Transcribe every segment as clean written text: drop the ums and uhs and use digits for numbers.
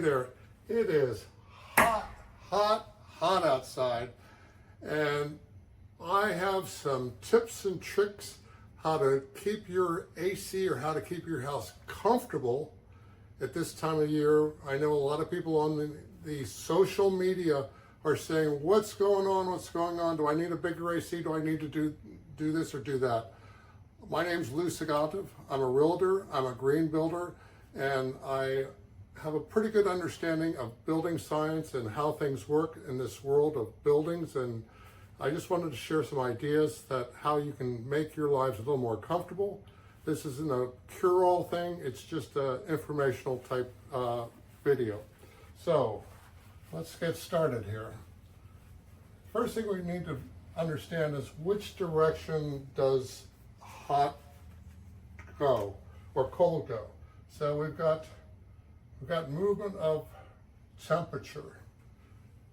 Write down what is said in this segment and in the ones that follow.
there, it is hot, hot, hot outside, and I have some tips and tricks how to keep your AC or how to keep your house comfortable at this time of year. I know a lot of people on the social media are saying, what's going on, what's going on? Do I need a bigger AC? Do I need to do this or do that? My name's Lou Segantiv. I'm a realtor, I'm a green builder, and I have a pretty good understanding of building science and how things work in this world of buildings. And I just wanted to share some ideas that how you can make your lives a little more comfortable. This isn't a cure-all thing, it's just an informational type video. So let's get started here. First thing we need to understand is which direction does hot go or cold go. So we've got movement of temperature.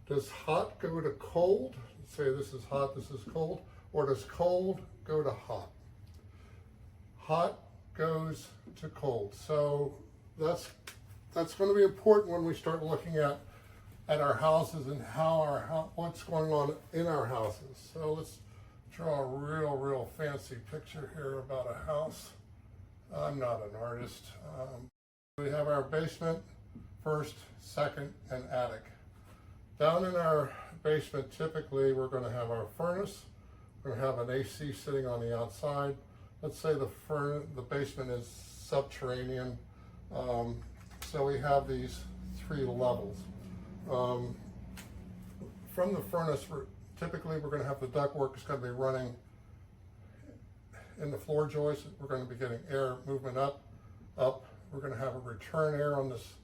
Does hot go to cold? Let's say this is hot, this is cold, or does cold go to hot? Hot goes to cold. So that's going to be important when we start looking at our houses and what's going on in our houses. So let's draw a real fancy picture here about a house. I'm not an artist. We have our basement, first, second, and attic. Down in our basement, typically we're going to have our furnace. We're going to have an AC sitting on the outside. Let's say the basement is subterranean. So we have these three levels. From the furnace, typically we're going to have the ductwork is going to be running in the floor joists. We're going to be getting air movement up. We're going to have a return air on this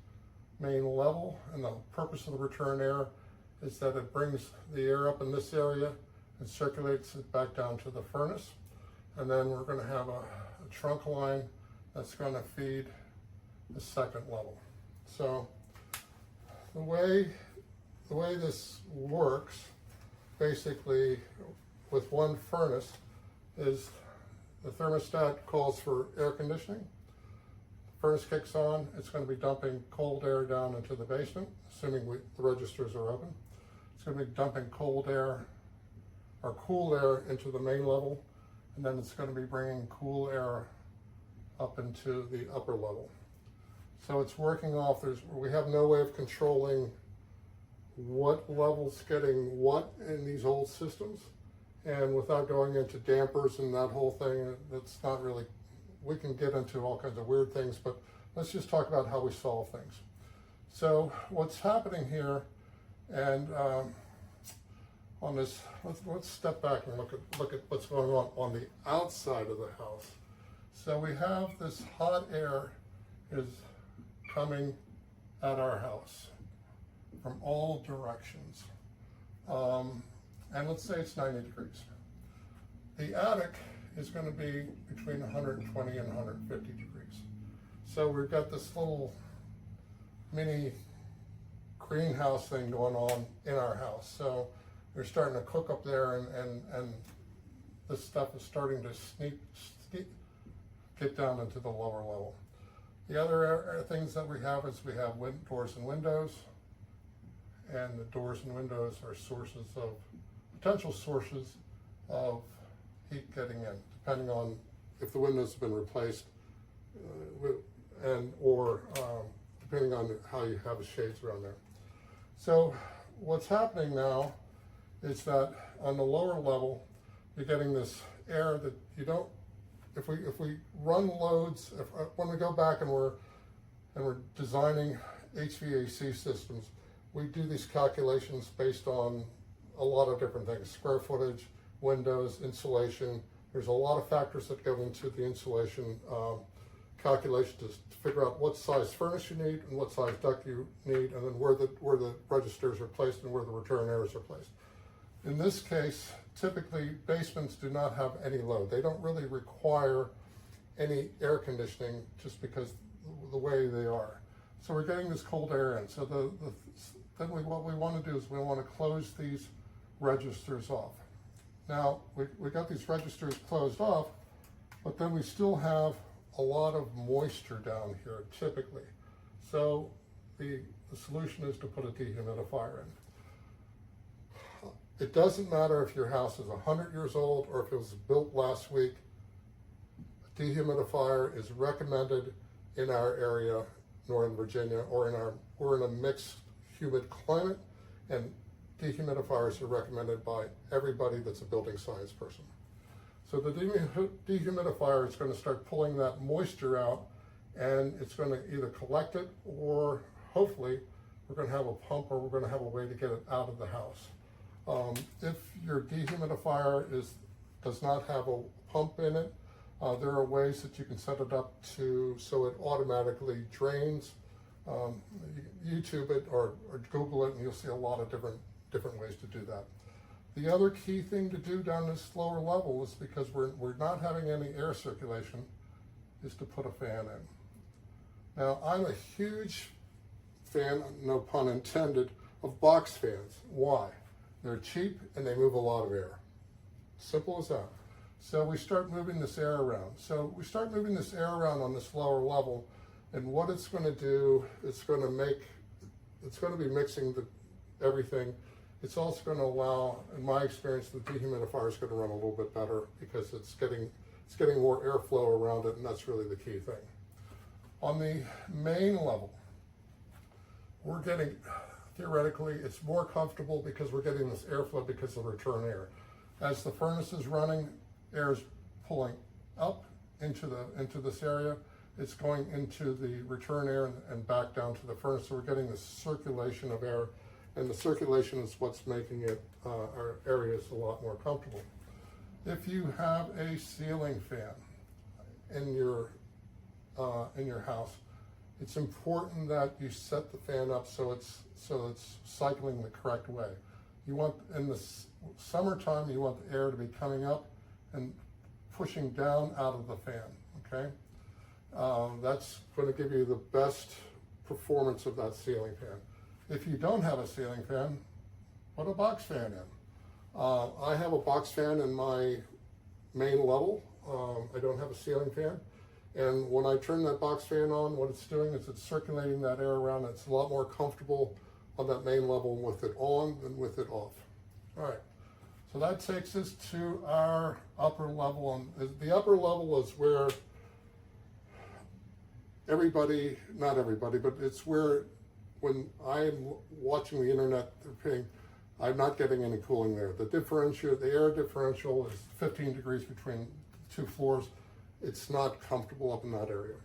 main level, and the purpose of the return air is that it brings the air up in this area and circulates it back down to the furnace. And then we're going to have a trunk line that's going to feed the second level. So the way this works, basically with one furnace, is the thermostat calls for air conditioning. Furnace kicks on, it's going to be dumping cold air down into the basement, assuming the registers are open. It's going to be dumping cold air or cool air into the main level, and then it's going to be bringing cool air up into the upper level. So it's working off, we have no way of controlling what level's getting what in these old systems. And without going into dampers and that whole thing, that's not really, we can get into all kinds of weird things, but let's just talk about how we solve things. So what's happening here, and on this, let's step back and look at what's going on the outside of the house. So we have this hot air is coming at our house from all directions. And let's say it's 90 degrees. The attic is going to be between 120 and 150 degrees. So we've got this little mini greenhouse thing going on in our house. So we're starting to cook up there, and this stuff is starting to get down into the lower level. The other things that we have is we have doors and windows, and the doors and windows are potential sources of heat getting in, depending on if the windows have been replaced or depending on how you have the shades around there. So what's happening now is that on the lower level, you're getting this air that you don't, if we run loads, when we go back and we're designing HVAC systems, we do these calculations based on a lot of different things: square footage, windows, insulation. There's a lot of factors that go into the insulation calculation to figure out what size furnace you need and what size duct you need, and then where the registers are placed and where the return areas are placed. In this case, typically basements do not have any load. They don't really require any air conditioning just because the way they are. So we're getting this cold air in. So then what we want to do is we want to close these registers off. Now we got these registers closed off, but then we still have a lot of moisture down here typically. So the solution is to put a dehumidifier in. It doesn't matter if your house is 100 years old or if it was built last week. A dehumidifier is recommended in our area, Northern Virginia, or we're in a mixed humid climate, and dehumidifiers are recommended by everybody that's a building science person. So the dehumidifier is going to start pulling that moisture out, and it's going to either collect it, or hopefully we're going to have a pump, or we're going to have a way to get it out of the house. If your dehumidifier does not have a pump in it, there are ways that you can set it up so it automatically drains. YouTube it or Google it, and you'll see a lot of different ways to do that. The other key thing to do down this lower level is, because we're not having any air circulation, is to put a fan in. Now, I'm a huge fan, no pun intended, of box fans. Why? They're cheap and they move a lot of air. Simple as that. So we start moving this air around. So we start moving this air around on this lower level, and what it's going to do, it's going to be mixing everything. It's also going to allow, in my experience, the dehumidifier is going to run a little bit better because it's getting more airflow around it, and that's really the key thing. On the main level, we're getting, theoretically, it's more comfortable because we're getting this airflow because of return air. As the furnace is running, air is pulling up into this area. It's going into the return air and back down to the furnace. So we're getting this circulation of air, and the circulation is what's making our areas a lot more comfortable. If you have a ceiling fan in your house, it's important that you set the fan up so it's cycling the correct way. You want, in the summertime, you want the air to be coming up and pushing down out of the fan, okay? That's going to give you the best performance of that ceiling fan. If you don't have a ceiling fan, put a box fan in. I have a box fan in my main level. I don't have a ceiling fan. And when I turn that box fan on, what it's doing is it's circulating that air around. It's a lot more comfortable on that main level with it on than with it off. All right, so that takes us to our upper level. And the upper level is where everybody, not everybody, but it's where, when I'm watching the internet, I'm not getting any cooling there. The air differential is 15 degrees between two floors. It's not comfortable up in that area.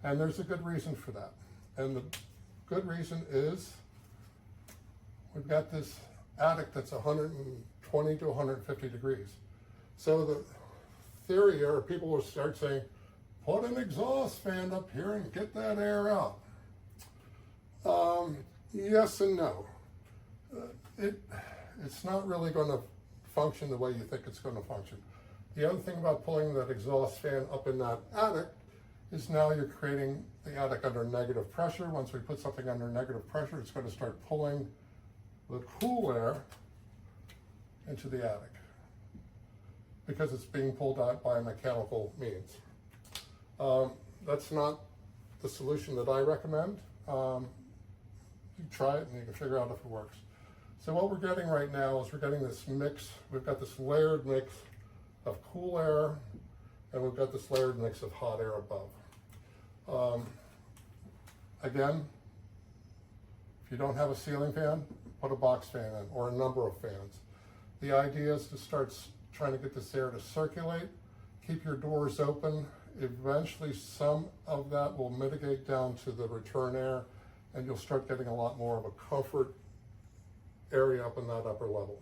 And there's a good reason for that. And the good reason is we've got this attic that's 120 to 150 degrees. So the theory, or people will start saying, put an exhaust fan up here and get that air out. Yes and no. It's not really going to function the way you think it's going to function. The other thing about pulling that exhaust fan up in that attic is now you're creating the attic under negative pressure. Once we put something under negative pressure, it's going to start pulling the cool air into the attic because it's being pulled out by mechanical means. That's not the solution that I recommend. You try it and you can figure out if it works. So what we're getting right now is we're getting this mix. We've got this layered mix of cool air, and we've got this layered mix of hot air above. Again, if you don't have a ceiling fan, put a box fan in, or a number of fans. The idea is to start trying to get this air to circulate, keep your doors open. Eventually some of that will mitigate down to the return air, and you'll start getting a lot more of a comfort area up in that upper level.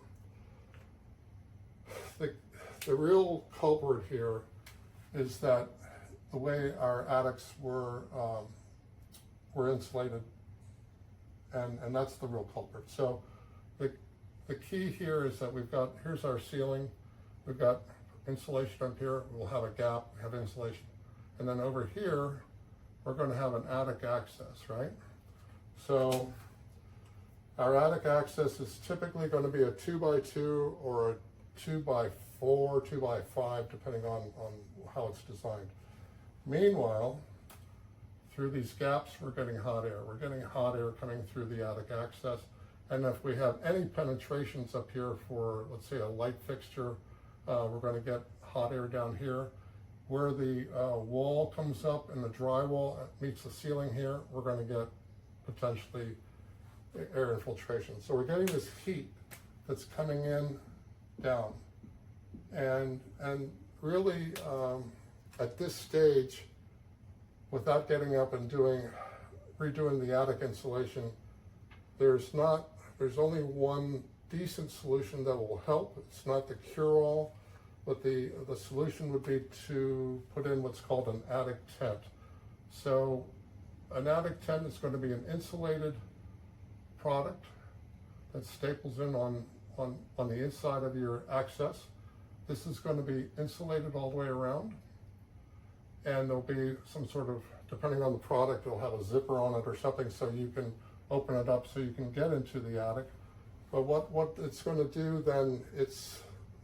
The real culprit here is that the way our attics were insulated, and that's the real culprit. So the key here is that here's our ceiling, we've got insulation up here, we'll have a gap, we have insulation. And then over here, we're going to have an attic access, right? So our attic access is typically going to be a 2x2 or a 2x4, 2x5, depending on how it's designed. Meanwhile, through these gaps, we're getting hot air. We're getting hot air coming through the attic access. And if we have any penetrations up here for, let's say, a light fixture, we're going to get hot air down here. Where the wall comes up and the drywall meets the ceiling here, we're going to get potentially air infiltration. So we're getting this heat that's coming in down. And really, at this stage, without getting up and redoing the attic insulation, there's only one decent solution that will help. It's not the cure-all, but the solution would be to put in what's called an attic tent. So an attic tent is going to be an insulated product that staples in on the inside of your access. This is going to be insulated all the way around, and there'll be some sort of, depending on the product, it'll have a zipper on it or something so you can open it up so you can get into the attic. But what it's going to do then, it's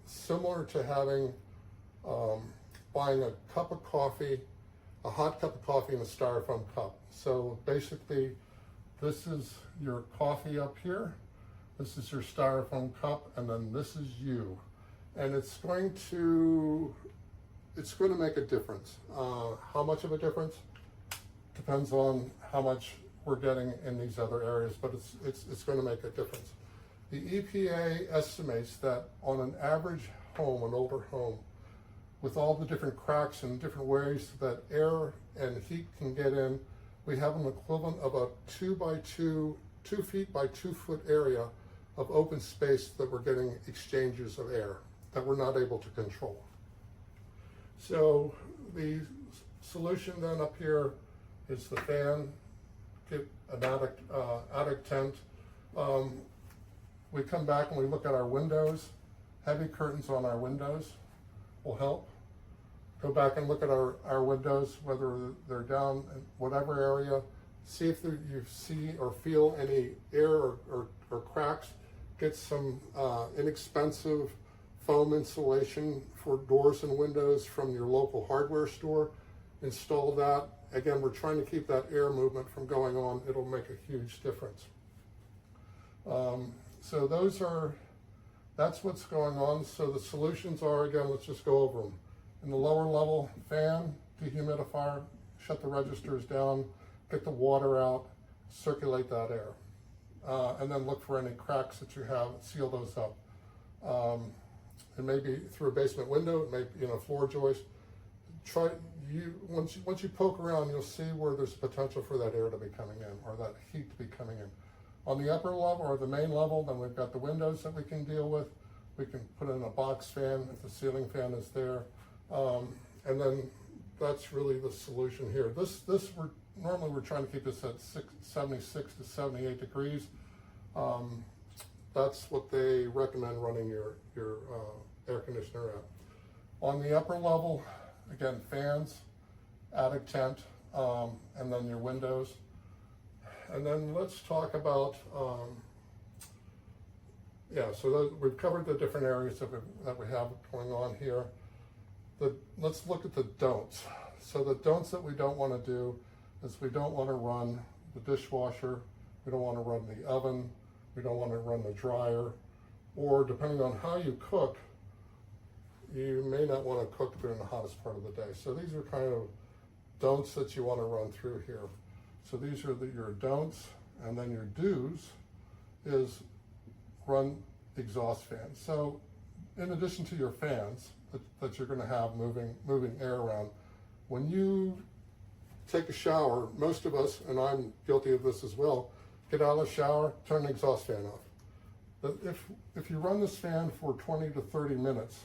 similar to having, buying a cup of coffee, a hot cup of coffee in a styrofoam cup. So basically, this is your coffee up here, this is your styrofoam cup, and then this is you. And it's going to make a difference. How much of a difference? Depends on how much we're getting in these other areas, but it's going to make a difference. The EPA estimates that on an average home, an older home, with all the different cracks and different ways that air and heat can get in, we have an equivalent of a 2 feet by 2 foot area of open space that we're getting exchanges of air that we're not able to control. So the solution then up here is the fan, get an attic tent. We come back and we look at our windows. Heavy curtains on our windows will help. Go back and look at our windows, whether they're down in whatever area. See if you see or feel any air or cracks. Get some inexpensive foam insulation for doors and windows from your local hardware store. Install that. Again, we're trying to keep that air movement from going on. It'll make a huge difference. So that's what's going on. So the solutions are, again, let's just go over them. In the lower level, fan, dehumidifier, shut the registers down, get the water out, circulate that air. And then look for any cracks that you have, seal those up. It may be through a basement window, it may be in a floor joist. Once you poke around, you'll see where there's potential for that air to be coming in or that heat to be coming in. On the upper level or the main level, then we've got the windows that we can deal with. We can put in a box fan if the ceiling fan is there. And then that's really the solution here. Normally we're trying to keep this at 76 to 78 degrees. That's what they recommend running your air conditioner at. On the upper level, again, fans, attic tent, and then your windows. And then let's talk about, so we've covered the different areas that we have going on here. Let's look at the don'ts. So the don'ts that we don't want to do is we don't want to run the dishwasher, we don't want to run the oven, we don't want to run the dryer, or depending on how you cook, you may not want to cook during the hottest part of the day. So these are kind of don'ts that you want to run through here. So these are your don'ts, and then your do's is run exhaust fans. So in addition to your fans that you're going to have moving air around, when you take a shower, most of us, and I'm guilty of this as well, get out of the shower, turn the exhaust fan off. But if you run this fan for 20 to 30 minutes,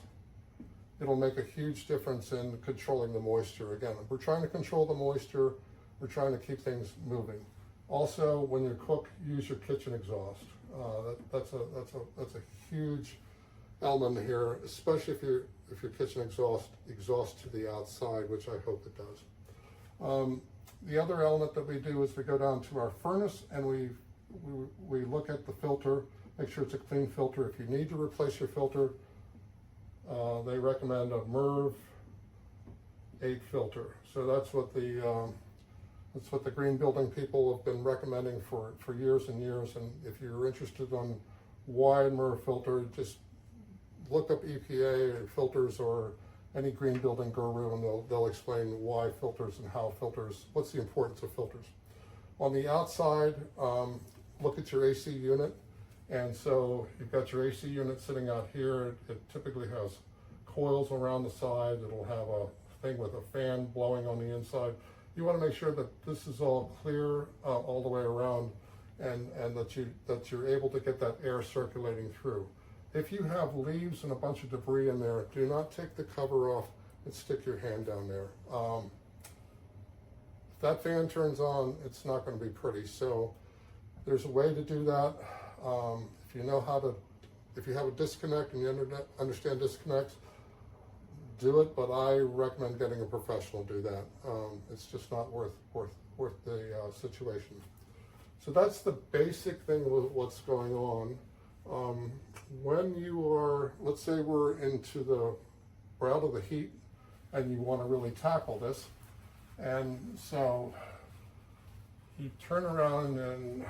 it'll make a huge difference in controlling the moisture. Again, we're trying to control the moisture, we're trying to keep things moving. Also, when you cook, use your kitchen exhaust. That's a huge element here, especially if your kitchen exhausts to the outside, which I hope it does. The other element that we do is we go down to our furnace and we look at the filter, make sure it's a clean filter. If you need to replace your filter, they recommend a MERV 8 filter. So that's what the That's what the green building people have been recommending for years and years. And if you're interested on why MER filter, just look up EPA filters or any green building guru, and they'll explain why filters and how filters, what's the importance of filters. On the outside, look at your AC unit. And so you've got your AC unit sitting out here. It typically has coils around the side. It'll have a thing with a fan blowing on the inside. You want to make sure that this is all clear all the way around, and that you're able to get that air circulating through. If you have leaves and a bunch of debris in there, do not take the cover off and stick your hand down there. If that fan turns on, it's not going to be pretty. So there's a way to do that. If you know how to, if you have a disconnect and you understand disconnects, do it, but I recommend getting a professional to do that. It's just not worth the situation. So that's the basic thing with what's going on. When you are, let's say we're out of the heat and you want to really tackle this, and so you turn around and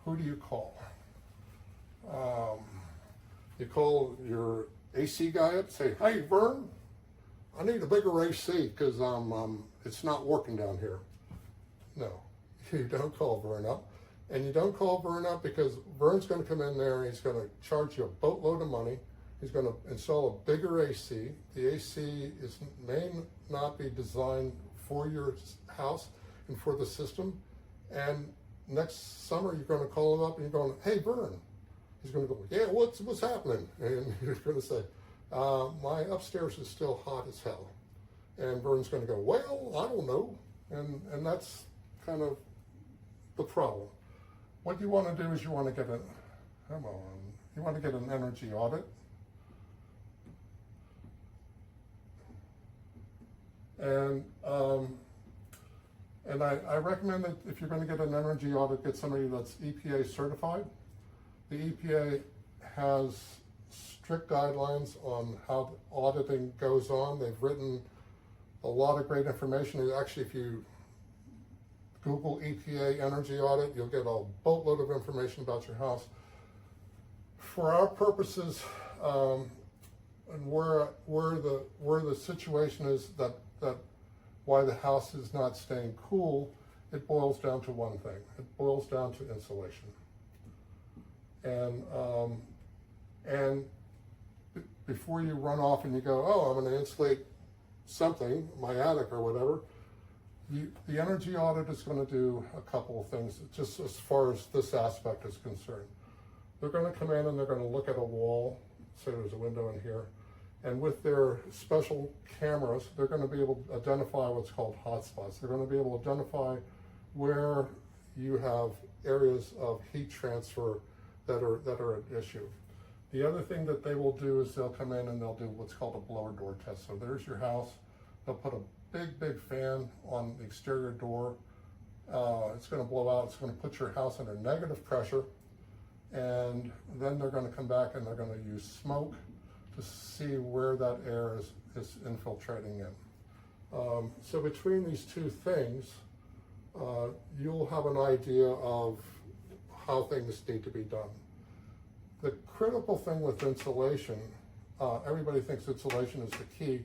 who do you call? You call your AC guy up, say, hey Vern, I need a bigger AC because it's not working down here. No, you don't call Vern up. And you don't call Vern up because Vern's going to come in there and he's going to charge you a boatload of money. He's going to install a bigger AC. The AC may not be designed for your house and for the system. And next summer you're going to call him up and you're going, hey Vern. He's going to go, yeah, what's happening? And you're going to say, my upstairs is still hot as hell. And Vern's going to go, well, I don't know. And that's kind of the problem. What you want to do is you want to get an energy audit. And I recommend that if you're going to get an energy audit, get somebody that's EPA certified. The EPA has strict guidelines on how auditing goes on. They've written a lot of great information. Actually, if you Google EPA energy audit, you'll get a boatload of information about your house. For our purposes, and where the situation is that why the house is not staying cool, it boils down to one thing. It boils down to insulation. And before you run off and you go, oh, I'm going to insulate something, my attic or whatever, the energy audit is going to do a couple of things, just as far as this aspect is concerned. They're going to come in and they're going to look at a wall, say there's a window in here, and with their special cameras, they're going to be able to identify what's called hotspots. They're going to be able to identify where you have areas of heat transfer that are an issue. The other thing that they will do is they'll come in and they'll do what's called a blower door test. So there's your house. They'll put a big fan on the exterior door. It's going to blow out. It's going to put your house under negative pressure. And then they're going to come back and they're going to use smoke to see where that air is infiltrating in. So between these two things, you'll have an idea of how things need to be done. The critical thing with insulation, everybody thinks insulation is the key.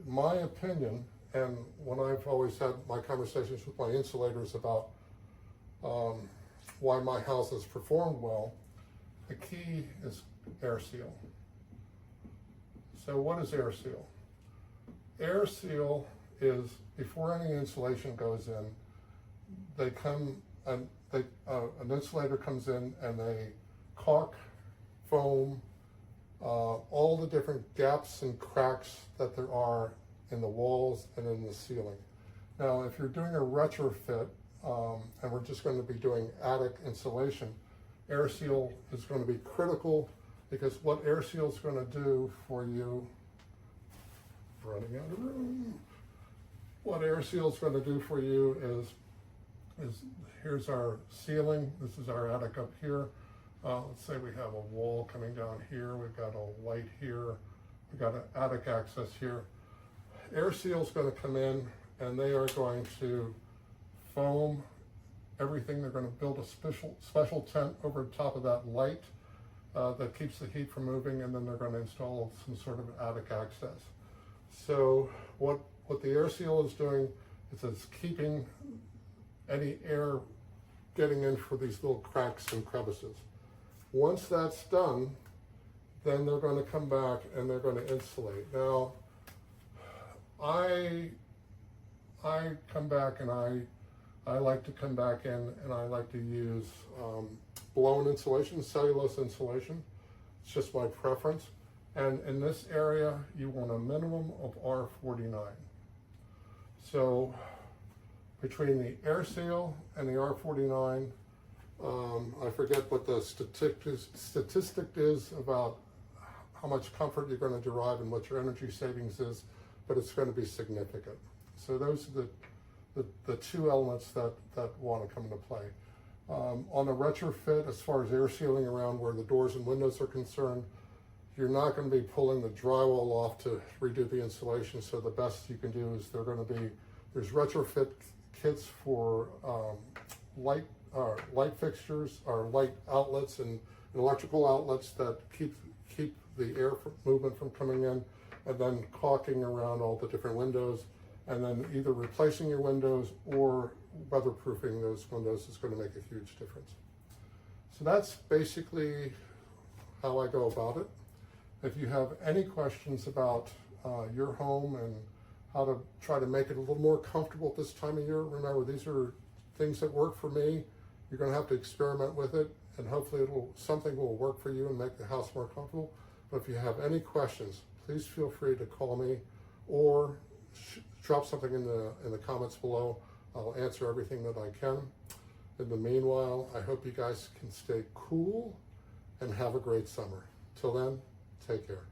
My opinion, and when I've always had my conversations with my insulators about why my house has performed well, the key is air seal. So what is air seal? Air seal is, before any insulation goes in, they come and an insulator comes in and they caulk, foam, all the different gaps and cracks that there are in the walls and in the ceiling. Now, if you're doing a retrofit, and we're just going to be doing attic insulation, air seal is going to be critical, because what air seal is going to do for you, running out of room, what air seal is going to do for you is here's our ceiling, this is our attic up here. Let's say we have a wall coming down here, we've got a light here, we've got an attic access here. Air seal is going to come in and they are going to foam everything. They're going to build a special tent over top of that light that keeps the heat from moving, and then they're going to install some sort of attic access. So what the air seal is doing is it's keeping any air getting in for these little cracks and crevices. Once that's done, then they're going to come back and they're going to insulate. Now, I come back and I like to come back in and I like to use blown insulation, cellulose insulation. It's just my preference. And in this area, you want a minimum of R49. So between the air seal and the R49, I forget what the statistic is about how much comfort you're going to derive and what your energy savings is, but it's going to be significant. So those are the two elements that want to come into play. On the retrofit, as far as air sealing around where the doors and windows are concerned, you're not going to be pulling the drywall off to redo the insulation. So the best you can do is there's retrofit kits for light fixtures or light outlets and electrical outlets that keep the air movement from coming in, and then caulking around all the different windows, and then either replacing your windows or weatherproofing those windows is going to make a huge difference. So that's basically how I go about it. If you have any questions about your home and how to try to make it a little more comfortable at this time of year, remember, these are things that work for me. You're going to have to experiment with it, and hopefully something will work for you and make the house more comfortable. But if you have any questions, please feel free to call me or drop something in the comments below. I'll answer everything that I can. In the meanwhile, I hope you guys can stay cool and have a great summer. Till then, take care.